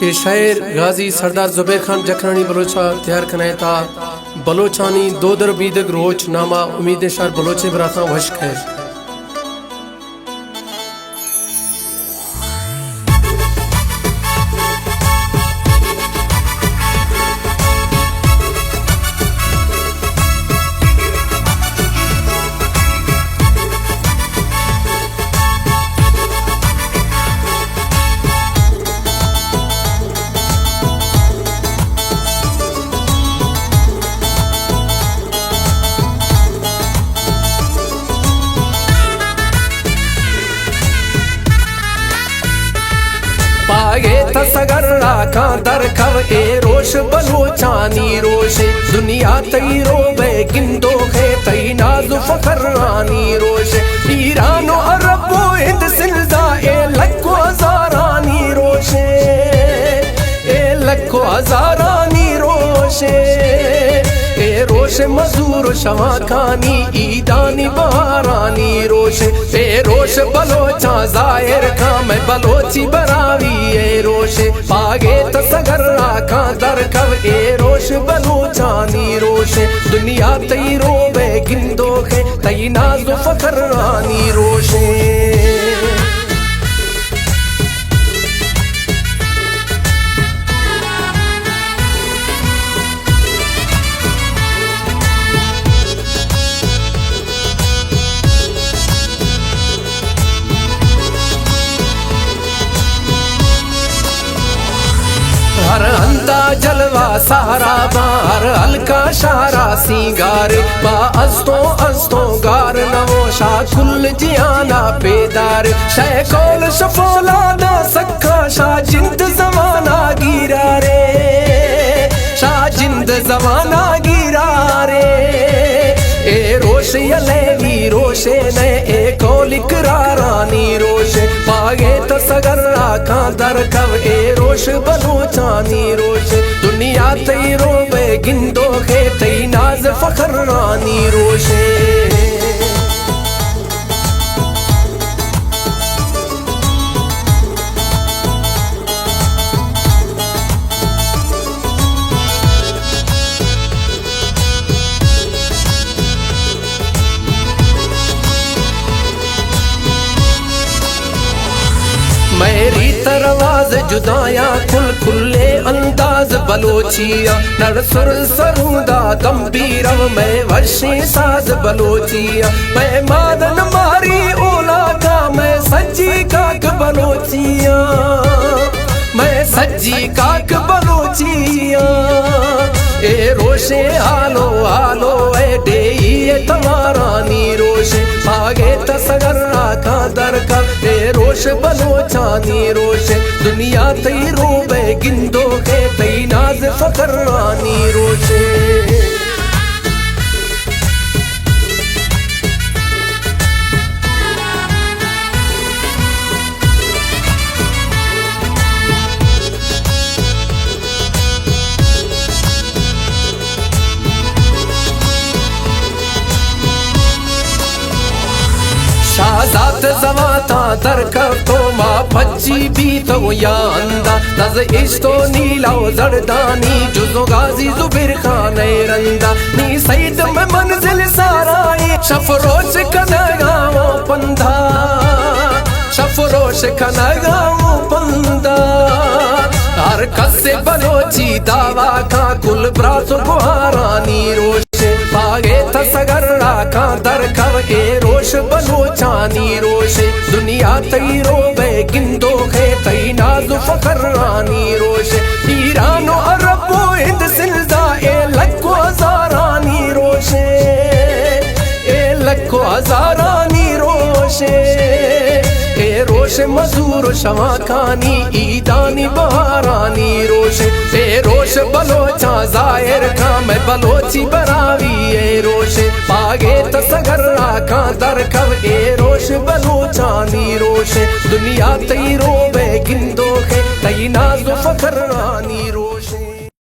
ये शायर गाजी सरदार जुबैर खान जखरानी बलोचा तैयार कनाए था बलोचानी दो दर बीदग रोच नामा उम्मीद शार बलोचे बराता वश्क है। पागे तसगर राखा दर खव ए रोश बलोचानी रोशे दुनिया तई रोबे गिंदो है तई नाजु फखरानी रोशे ईरानो अरबो हिंद सिंधा ए लखो हजारानी रोशे ए लखो हजारानी रोशे ए रोशे मजूर शवा खानी ईदानी बहारानी रोशे ए रोश बलोचा जाहिर का मैं बलोची बरावी ए रोशे पागे तसगर राखा दर कव ए रोश बलोचानी रोशे दुनिया तई रोबे गिंदो है तई नाजु फखरानी रोशे। हर अंदा जलवा सारा बार हल्का शारा सिंगार बा अस्तो गार नवोशा कुल जियाना पेदार शैकोल शफोला ना सखा शाह जिंद जमाना गिरा रे शाह जिंद जमाना गिरा रे ए रोश यलेवी रोशे ने ए कोल इकरारानी रोशे पागे तसगर राखा दर कव ए रोश बलोचानी रोशे दुनिया तई रोबे गिंदो है तई नाज फखरानी रोशे। मेरी तरवाज जुदाया कुल कुल्ले अंदाज बलोचिया नर सुर सरूदा गंभीरव मैं वर्षी साज बलोचिया मैं मादन मारी ओला का मैं सज्जी काक बलोचिया मैं सज्जी काक बलोचिया ए रोशे हालो हालो ए डेई तमारानी रोशे पागे तसगर राखा दर का ए रोश बलोचानी रोशे दुनिया तई रोबे गिंदो है तई नाज फखरानी रोशे। शाहजाद जवाता दर कर तो माँ भज्जी भी तो या अंदा नज इस्तो नीला जरदानी जुजो गाजी जुबिर खान रंदा नी सईद में मंजिल साराई शफरोश कनगाओ पंदा शफरोश कनगाओ पंदा हर कसे बलोची दावा का कुल ब्रासो बुहारानी रोशे पागे तसगर राखा दर कव ए रोश बलोचानी रोशे दुनिया तई रोबे गिंदो है तई नाजु फखरानी रोशे ईरानो अरबो हिंद सिंधा ए लखो हजारानी रोशे ए लखो हजारानी रोशे ए रोशे मजूर शवा खानी ईदानी बहारानी रोशे ए रोश बलोचा जाहिर का मैं बलोची बरावी ए रोशे पागे तसगर राखा दर कव ए रोश बलोचानी रोशे दुनिया तई रोबे गिंदो है तई नाजु फखरानी रोशे।